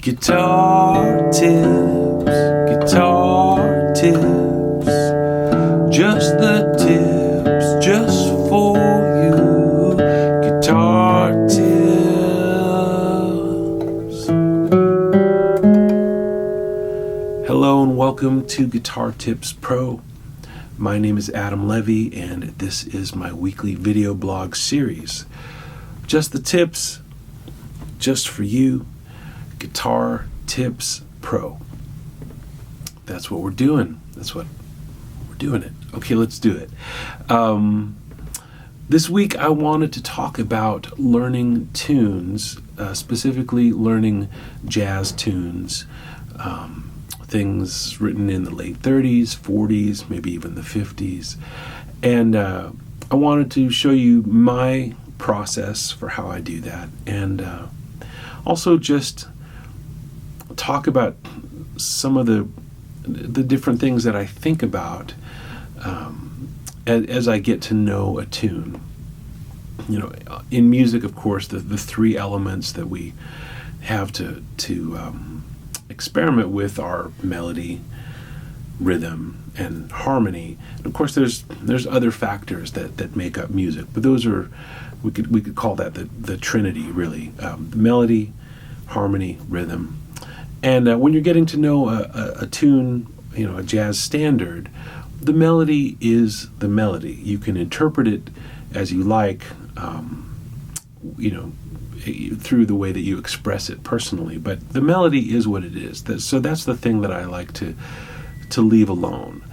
Guitar tips, just the tips, just for you. Guitar tips. Hello and welcome to Guitar Tips Pro. My name is Adam Levy and this is my weekly video blog series. Just the tips, just for you. Guitar Tips Pro. That's what we're doing. We're doing it. Okay, let's do it. This week I wanted to talk about learning tunes, specifically learning jazz tunes, things written in the late 30s, 40s, maybe even the 50s. And I wanted to show you my process for how I do that, and also just talk about some of the different things that I think about as I get to know a tune. You know, in music, of course, the three elements that we have to experiment with are melody, rhythm, and harmony. And of course, there's other factors that make up music, but those are, we could call that the trinity, really. Melody, harmony, rhythm. And when you're getting to know a tune, a jazz standard, the melody is the melody. You can interpret it as you like, through the way that you express it personally. But the melody is what it is. So that's the thing that I like to leave alone.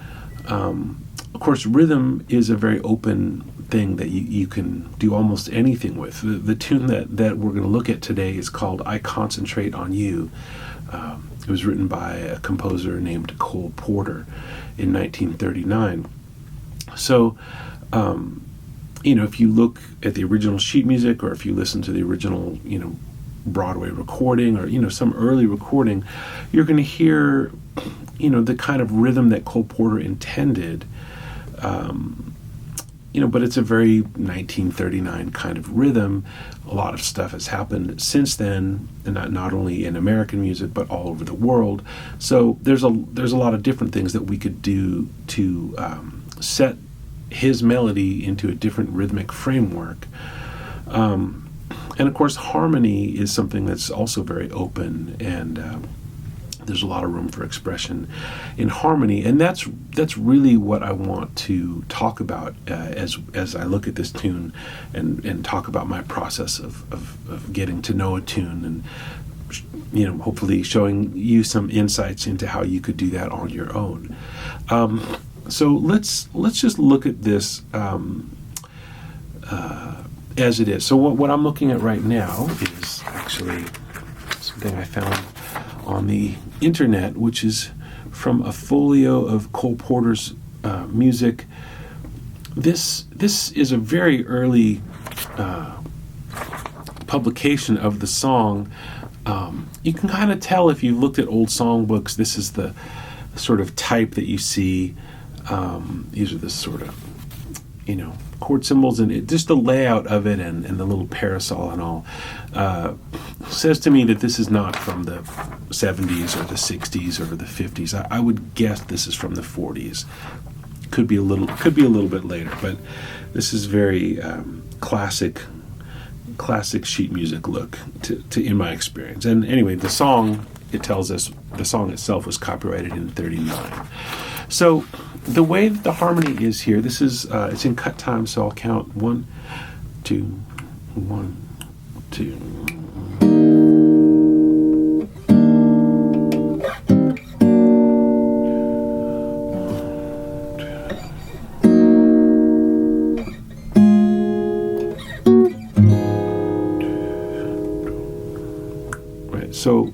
Of course, rhythm is a very open thing that you can do almost anything with. The tune that we're going to look at today is called I Concentrate on You. It was written by a composer named Cole Porter in 1939. So, if you look at the original sheet music, or if you listen to the original, Broadway recording, or, some early recording, you're going to hear, the kind of rhythm that Cole Porter intended. But it's a very 1939 kind of rhythm. A lot of stuff has happened since then, and not only in American music, but all over the world. So there's a lot of different things that we could do to set his melody into a different rhythmic framework. And of course, harmony is something that's also very open, and there's a lot of room for expression in harmony, and that's really what I want to talk about as I look at this tune and talk about my process of getting to know a tune, and hopefully showing you some insights into how you could do that on your own. So let's just look at this as it is. So what I'm looking at right now is actually something I found on the internet, which is from a folio of Cole Porter's music. This is a very early publication of the song. You can kind of tell if you've looked at old songbooks. This is the sort of type that you see. These are the sort of, chord symbols, and just the layout of it, and the little parasol and all, says to me that this is not from the 70s or the 60s or the 50s. I would guess this is from the 40s. Could be a little bit later, but this is very classic sheet music look to in my experience. And anyway, the song, it tells us the song itself was copyrighted in 1939. So the way that the harmony is here, this is it's in cut time, so I'll count 1, 2, 1, 2. Right. So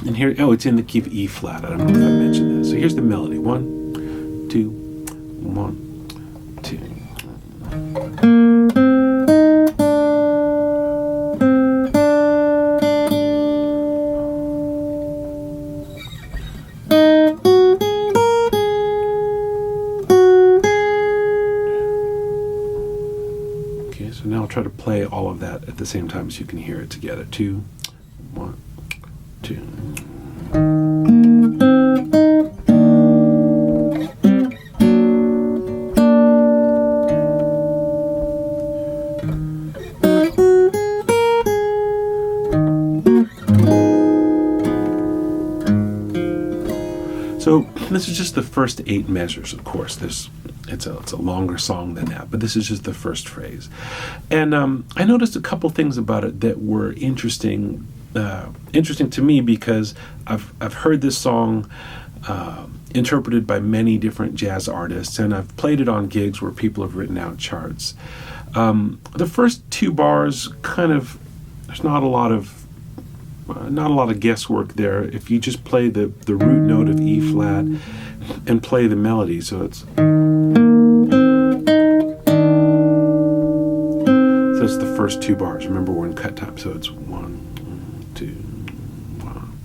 and here, it's in the key of E flat. I don't know if I mentioned that. So here's the melody. 1, 2, 1, 2. Okay, so now I'll try to play all of that at the same time so you can hear it together. 2, 1, 2. So this is just the first 8 measures, of course. It's a longer song than that, but this is just the first phrase. And I noticed a couple things about it that were interesting to me, because I've heard this song interpreted by many different jazz artists, and I've played it on gigs where people have written out charts. The first 2 bars, there's not a lot of guesswork there. If you just play the root note of E flat and play the melody, so it's the first 2 bars. Remember, we're in cut time, so it's 1, 2, 1,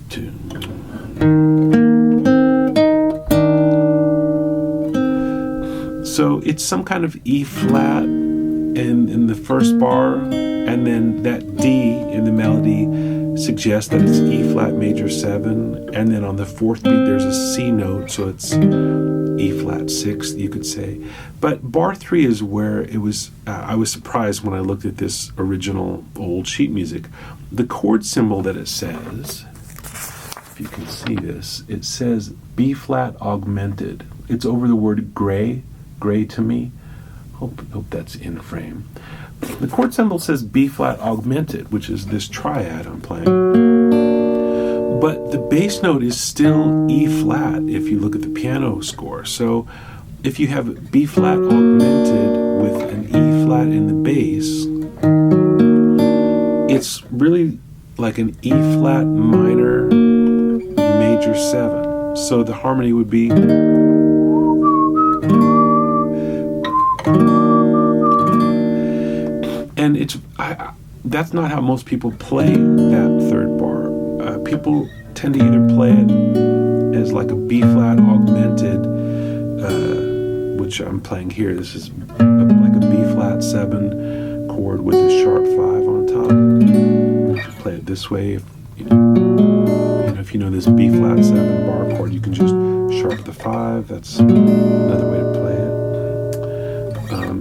2. So it's some kind of E flat in the first bar, and then that D in the melody suggests that it's E flat major 7, and then on the 4th beat there's a C note, so it's E flat 6, you could say. But bar 3 is where it was. I was surprised when I looked at this original old sheet music. The chord symbol that it says, if you can see this, it says B flat augmented. It's over the word gray to me. Hope that's in frame. The chord symbol says B flat augmented, which is this triad I'm playing. But the bass note is still E flat if you look at the piano score. So if you have B flat augmented with an E flat in the bass, it's really like an E flat minor major 7. So the harmony would be, and that's not how most people play that 3rd bar. People tend to either play it as like a B flat augmented, which I'm playing here. This is like a B flat 7 chord with a sharp 5 on top. You can play it this way. If you know this B flat 7 bar chord, you can just sharp the 5. That's another way to play it.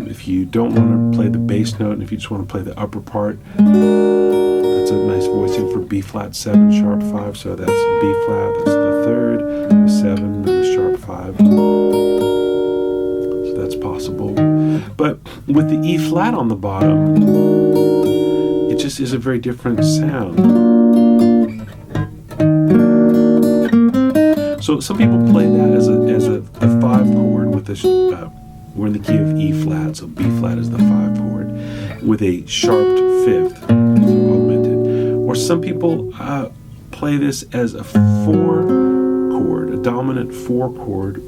If you don't want to play the bass note, and if you just want to play the upper part, that's a nice voicing for B flat 7 sharp 5. So that's B flat, that's the 3rd, the 7, and the sharp 5. So that's possible. But with the E flat on the bottom, it just is a very different sound. So some people play that as a 5 chord with a we're in the key of E flat, so B flat is the 5 chord with a sharped 5th, so augmented. Or some people play this as a 4 chord, a dominant 4 chord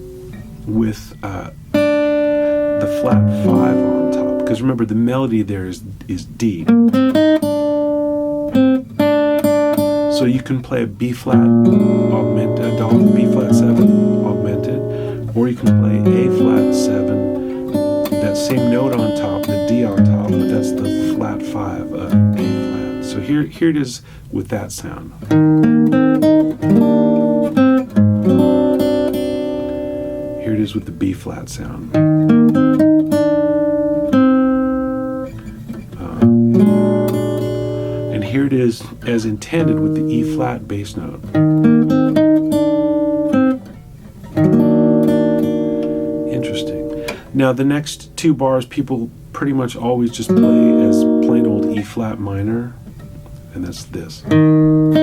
with the flat 5 on top. Because remember, the melody there is D. So you can play a B flat augmented, a dominant B flat 7 augmented, or you can play A flat 7. That same note on top, the D on top, but that's the flat 5 of A flat. So here it is with that sound. Here it is with the B flat sound. And here it is as intended with the E flat bass note. Now the next 2 bars people pretty much always just play as plain old E flat minor, and that's this. And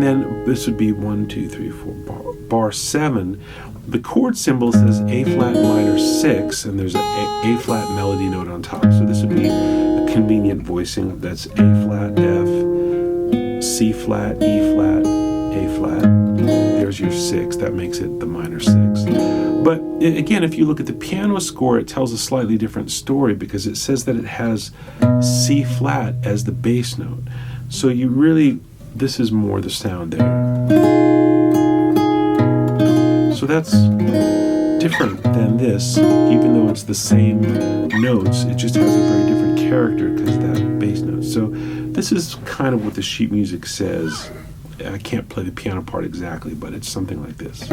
then this would be 1, 2, 3, 4 bar 7. The chord symbol says A flat minor 6, and there's a flat melody note on top. So this would be a convenient voicing. That's A flat, F, C flat, E flat, A flat. There's your 6. That makes it the minor 6. But again, if you look at the piano score, it tells a slightly different story, because it says that it has C flat as the bass note. So this is more the sound there. So that's different than this, even though it's the same notes. It just has a very different character because that bass note. So this is kind of what the sheet music says. I can't play the piano part exactly, but it's something like this.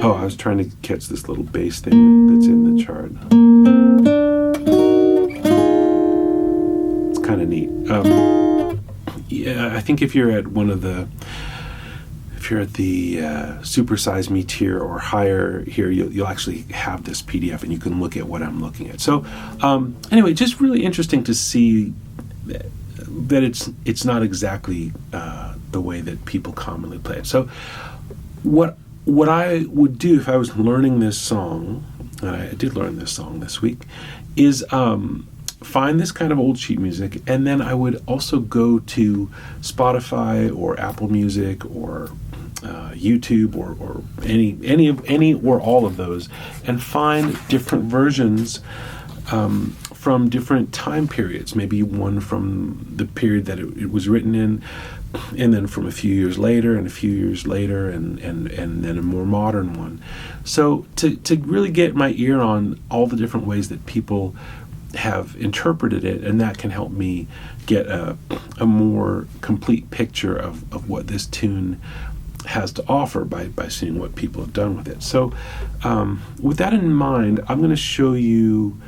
Oh, I was trying to catch this little bass thing that's in the chart. It's kind of neat. Yeah, I think if you're at the Super Size Me tier or higher here, you'll actually have this PDF and you can look at what I'm looking at. So anyway, just really interesting to see that it's not exactly the way that people commonly play it. So what I would do if I was learning this song, and I did learn this song this week, is find this kind of old sheet music, and then I would also go to Spotify or Apple Music or YouTube or any or all of those, and find different versions from different time periods. Maybe one from the period that it was written in, and then from a few years later, and a few years later, and then a more modern one. So to really get my ear on all the different ways that people have interpreted it, and that can help me get a more complete picture of what this tune has to offer by seeing what people have done with it. So with that in mind, I'm going to show you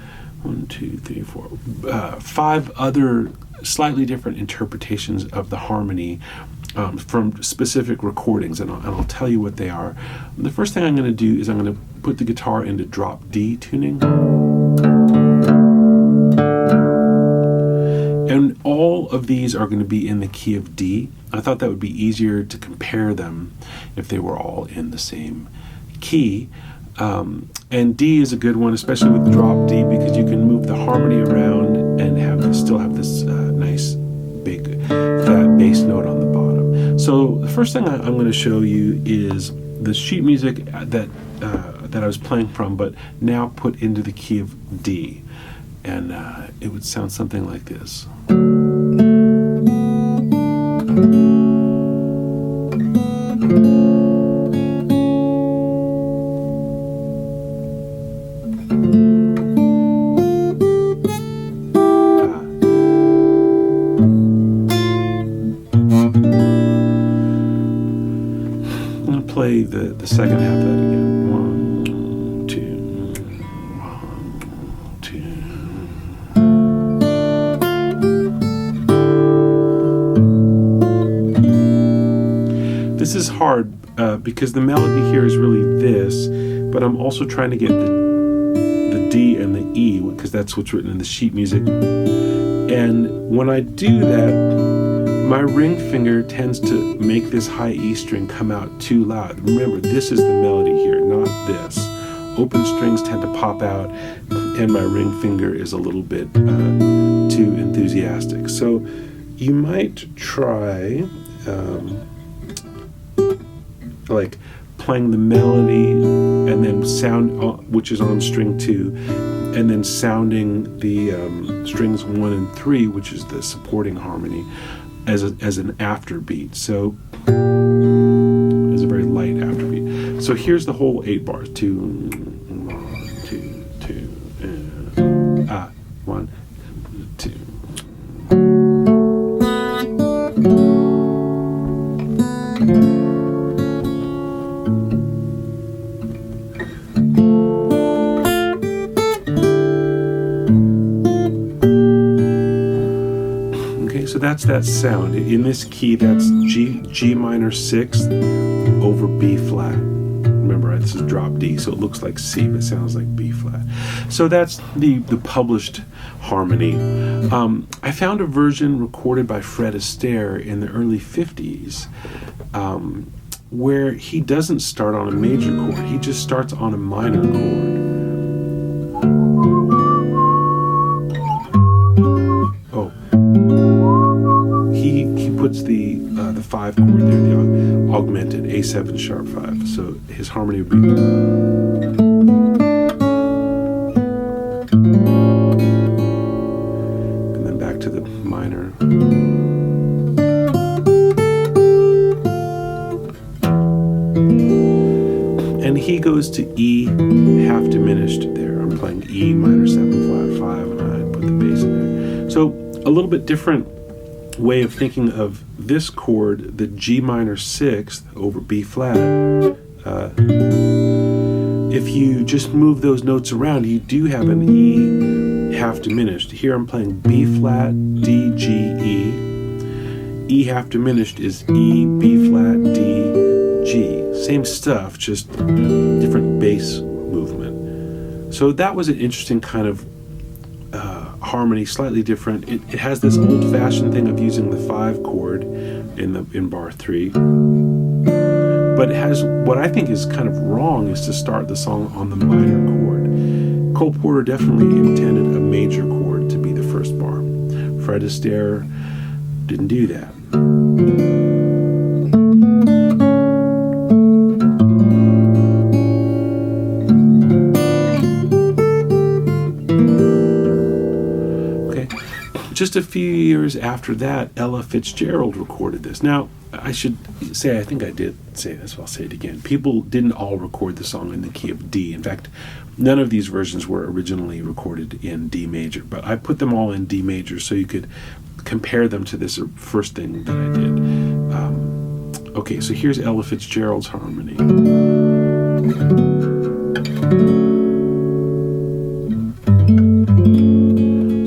5 other slightly different interpretations of the harmony from specific recordings, and I'll tell you what they are. The first thing I'm going to do is I'm going to put the guitar into drop D tuning. And all of these are going to be in the key of D. I thought that would be easier to compare them if they were all in the same key. And D is a good one, especially with drop D, because you can move the harmony around and still have this nice big fat bass note on the bottom. So the first thing I'm going to show you is the sheet music that I was playing from, but now put into the key of D. And it would sound something like this. I'm going to play the second half of that again. 1, 2, 1, 2. This is hard because the melody here is really this, but I'm also trying to get the D and the E, because that's what's written in the sheet music. And when I do that, my ring finger tends to make this high E string come out too loud. Remember, this is the melody here, not this. Open strings tend to pop out, and my ring finger is a little bit too enthusiastic. So you might try like playing the melody and then sound, which is on string 2, and then sounding the strings 1 and 3, which is the supporting harmony, as an afterbeat. So it's a very light afterbeat. So here's the whole 8 bars. 2, 1, 2, 2, 1, 2. So that's that sound. In this key, that's G minor 6th over B flat. Remember, this is drop D, so it looks like C, but it sounds like B flat. So that's the published harmony. I found a version recorded by Fred Astaire in the early 50s where he doesn't start on a major chord. He just starts on a minor chord. Puts the 5 chord there, the augmented A7 sharp 5. So his harmony would be. goes to E half diminished there. I'm playing E minor 7 flat 5, and I put the bass in there. So a little bit different way of thinking of this chord, the G minor 6th over B flat. If you just move those notes around, you do have an E half diminished. Here I'm playing B flat, D, G, E. E half diminished is E, B flat, D, G. Same stuff, just different bass movement. So that was an interesting kind of harmony, slightly different. It has this old-fashioned thing of using the 5 chord in bar 3. But it has, what I think is kind of wrong is to start the song on the minor chord. Cole Porter definitely intended a major chord to be the first bar. Fred Astaire didn't do that. Okay, just a few years after that, Ella Fitzgerald recorded this. Now, I should say, I think I did say this, I'll say it again. People didn't all record the song in the key of D. In fact, none of these versions were originally recorded in D major, but I put them all in D major so you could compare them to this first thing that I did. Okay, so here's Ella Fitzgerald's harmony.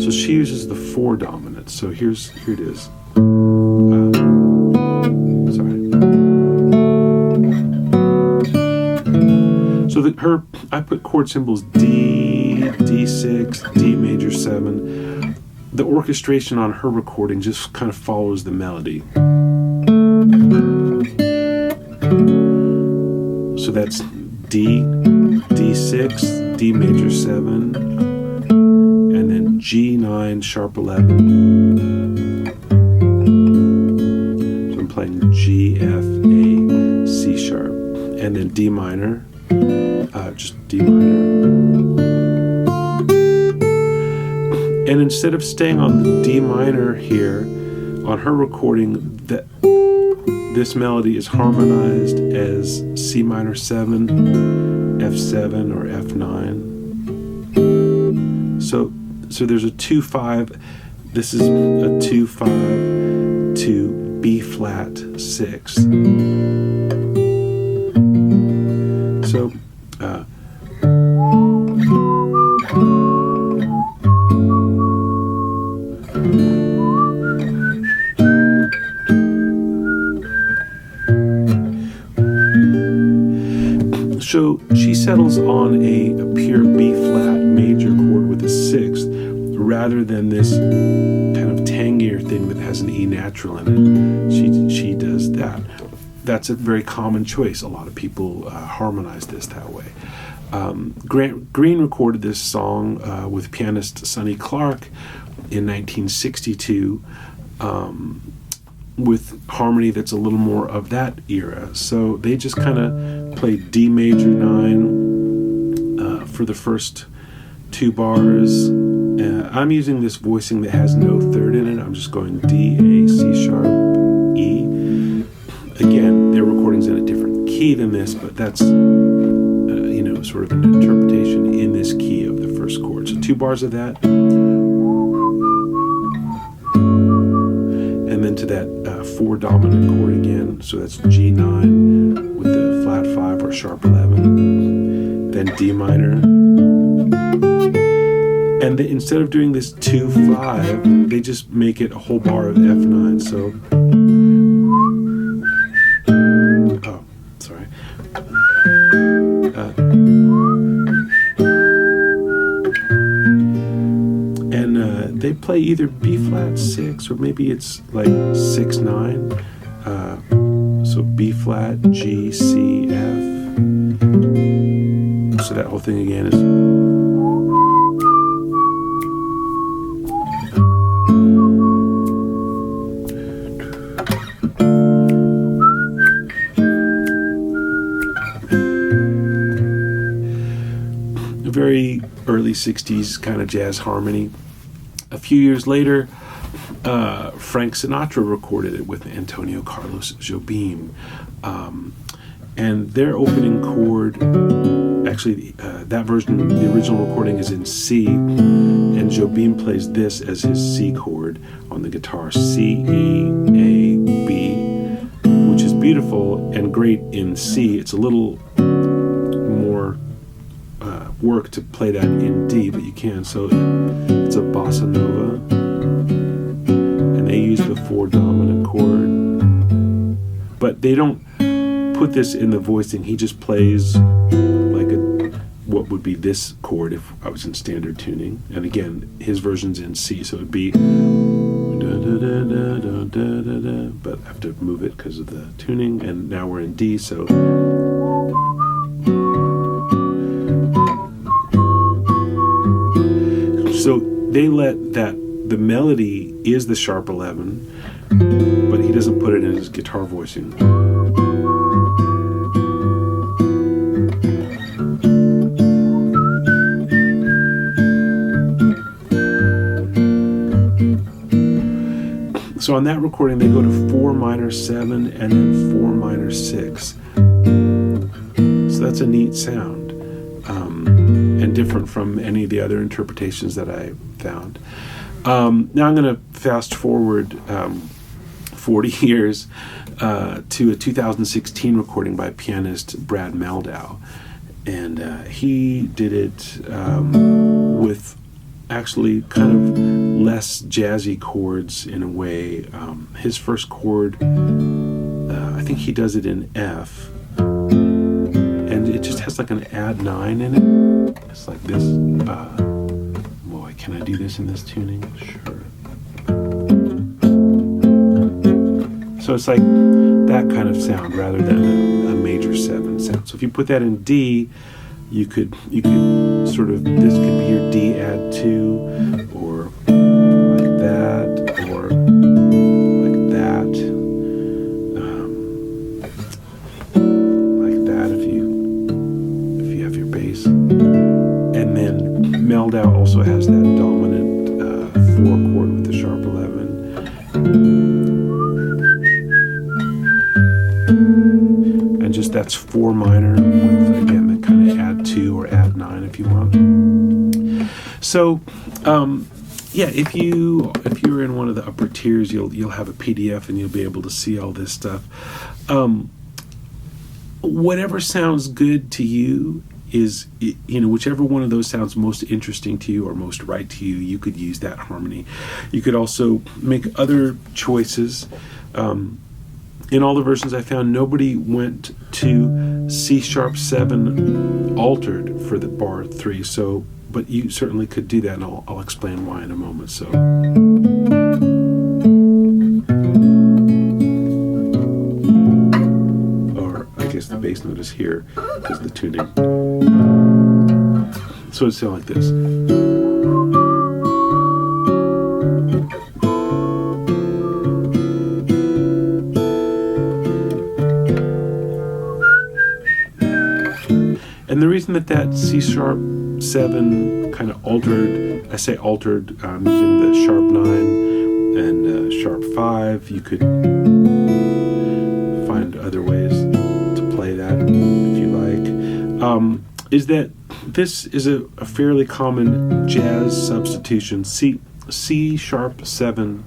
So she uses the 4 dominant. So here it is. So I put chord symbols D, D6, D major 7. The orchestration on her recording just kind of follows the melody. So that's D, D6, D major 7, and then G9, sharp 11. So I'm playing G, F, A, C sharp, and then D minor. Just D minor. And instead of staying on the D minor here, on her recording, this melody is harmonized as C minor 7, F7, or F9. So there's a 2-5. This is a 2-5 to B flat 6. So So she settles on a pure B flat major chord with a 6th, rather than this kind of tangier thing that has an E natural in it. She does that. That's a very common choice. A lot of people harmonize this that way. Green recorded this song with pianist Sonny Clark in 1962. With harmony that's a little more of that era. So they just kind of played D major 9 for the first 2 bars. I'm using this voicing that has no third in it. I'm just going D, A, C sharp, E. Again, their recording's in a different key than this, but that's sort of an interpretation in this key of the first chord. So 2 bars of that. And then to that 4 dominant chord again. So that's G9 with the flat 5 or sharp 11. Then D minor. And instead of doing this 2-5, they just make it a whole bar of F9. So, sorry. They play either B flat 6 or maybe it's like 6-9. So B flat, G, C, F. So that whole thing again is. A very early 60s kind of jazz harmony. A few years later, Frank Sinatra recorded it with Antonio Carlos Jobim. and their opening chord, actually that version, the original recording is in C, and Jobim plays this as his C chord on the guitar, C, E, A, B, which is beautiful and great in C. It's a little more work to play that in D, but you can. So it's a bossa nova, and they use the 4 dominant chord, but they don't put this in the voicing. He just plays like what would be this chord if I was in standard tuning, and again his version's in C, so it'd be da, da, da, da, da, da, da, da, but I have to move it because of the tuning, and now we're in D, so they let that the melody is the sharp 11, but he doesn't put it in his guitar voicing. So on that recording, they go to 4 minor 7 and then 4 minor 6. So that's a neat sound, and different from any of the other interpretations that I found. Now I'm going to fast forward 40 years to a 2016 recording by pianist Brad Mehldau, and he did it with actually kind of less jazzy chords in a way. His first chord, I think he does it in F, and it just has like an add 9 in it. It's like this. Boy, can I do this in this tuning? Sure. So it's like that kind of sound rather than a major 7 sound. So if you put that in D, you could sort of, this could be your D add 2, or like that, or like that, like that if you have your bass. And then Mehldau also has that dominant 4 chord with the sharp 11, and just that's 4 minor with, again, the kind of add 2 or add 9 if you want. So yeah, if you're in one of the upper tiers, you'll have a PDF and you'll be able to see all this stuff. Whatever sounds good to you is, whichever one of those sounds most interesting to you or most right to you, you could use that harmony. You could also make other choices. In all the versions I found, nobody went to C sharp 7 altered for the bar 3. So, but you certainly could do that, and I'll explain why in a moment. So, or I guess the bass note is here because the tuning. So it sounds like this. And the reason that C sharp 7 kind of altered, I say altered, using the sharp 9 and sharp 5, you could find other ways to play that if you like, is that this is a fairly common jazz substitution. C sharp 7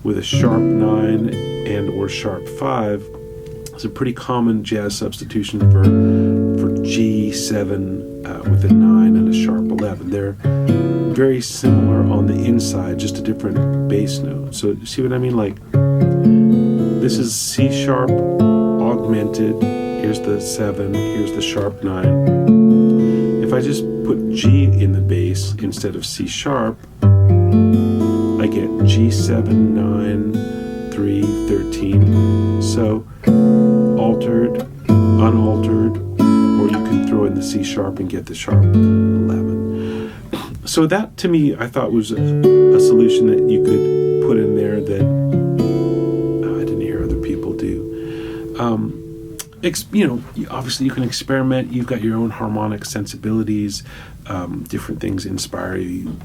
with a sharp 9 and or sharp 5 is a pretty common jazz substitution for G7 with a 9 and a sharp 11. They're very similar on the inside, just a different bass note. So see what I mean? Like, this is C sharp augmented, here's the 7, here's the sharp 9. If I just put G in the bass instead of C sharp, I get G7, 9, 3, 13. So altered, unaltered, or you can throw in the C sharp and get the sharp 11. So that, to me, I thought was a solution that you could put in there that I didn't hear other people do. obviously you can experiment. You've got your own harmonic sensibilities. Different things inspire you,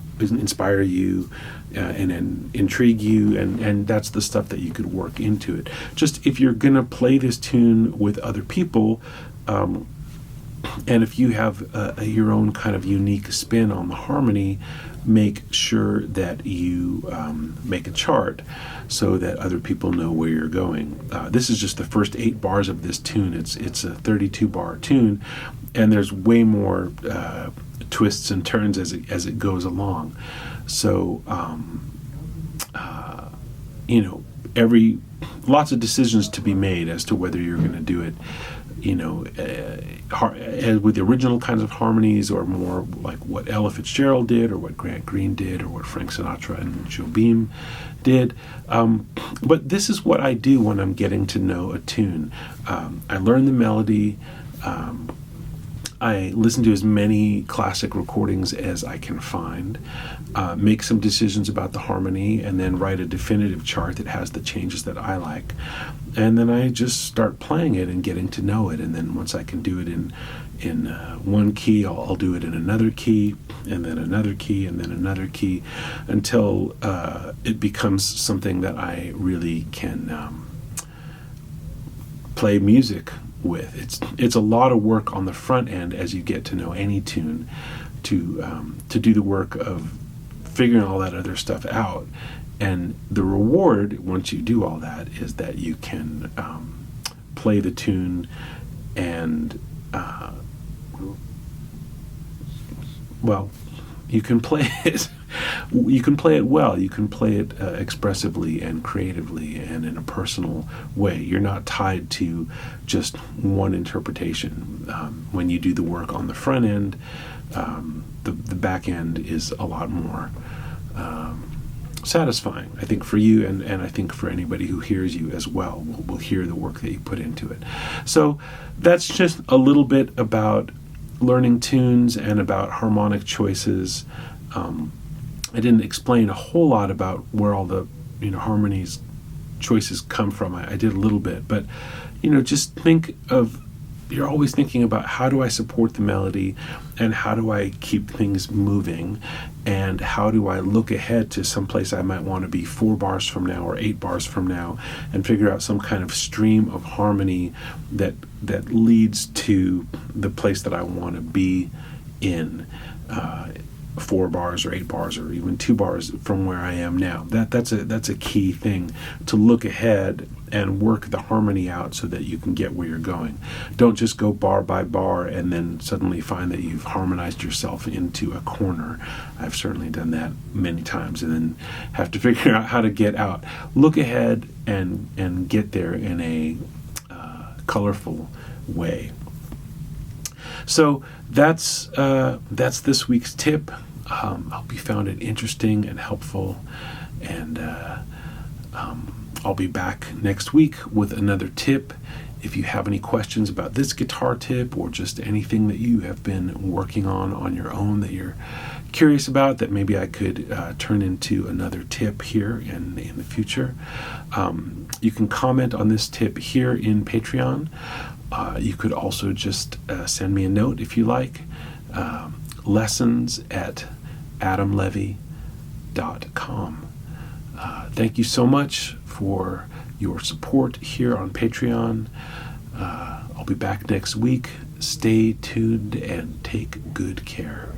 and then intrigue you, and that's the stuff that you could work into it. Just if you're gonna play this tune with other people, and if you have your own kind of unique spin on the harmony, make sure that you make a chart so that other people know where you're going. This is just the first 8 bars of this tune. It's a 32-bar tune, and there's way more twists and turns as it goes along. So, lots of decisions to be made as to whether you're going to do it, with the original kinds of harmonies, or more like what Ella Fitzgerald did, or what Grant Green did, or what Frank Sinatra and Jobim did. But this is what I do when I'm getting to know a tune. I learn the melody. I listen to as many classic recordings as I can find, make some decisions about the harmony, and then write a definitive chart that has the changes that I like. And then I just start playing it and getting to know it. And then once I can do it in one key, I'll do it in another key, and then another key, and then another key, until it becomes something that I really can play music with. It's a lot of work on the front end as you get to know any tune, to do the work of figuring all that other stuff out. And the reward, once you do all that, is that you can play the tune and you can play it. You can play it well. You can play it expressively and creatively and in a personal way. You're not tied to just one interpretation. When you do the work on the front end, the back end is a lot more satisfying, I think, for you, and I think for anybody who hears you as well will hear the work that you put into it. So that's just a little bit about learning tunes and about harmonic choices. I didn't explain a whole lot about where all the harmonies choices come from. I did a little bit, but just think of, you're always thinking about, how do I support the melody, and how do I keep things moving, and how do I look ahead to some place I might want to be 4 bars from now or 8 bars from now, and figure out some kind of stream of harmony that leads to the place that I want to be in 4 bars or 8 bars or even 2 bars from where I am now. That's a key thing, to look ahead and work the harmony out so that you can get where you're going. Don't just go bar by bar and then suddenly find that you've harmonized yourself into a corner. I've certainly done that many times, and then have to figure out how to get out. Look ahead and get there in a colorful way. So that's this week's tip. I hope you found it interesting and helpful, and I'll be back next week with another tip. If you have any questions about this guitar tip, or just anything that you have been working on your own that you're curious about, that maybe I could turn into another tip here in the future, you can comment on this tip here in Patreon. You could also just send me a note if you like. lessons@adamlevy.com. Thank you so much for your support here on Patreon. I'll be back next week. Stay tuned and take good care.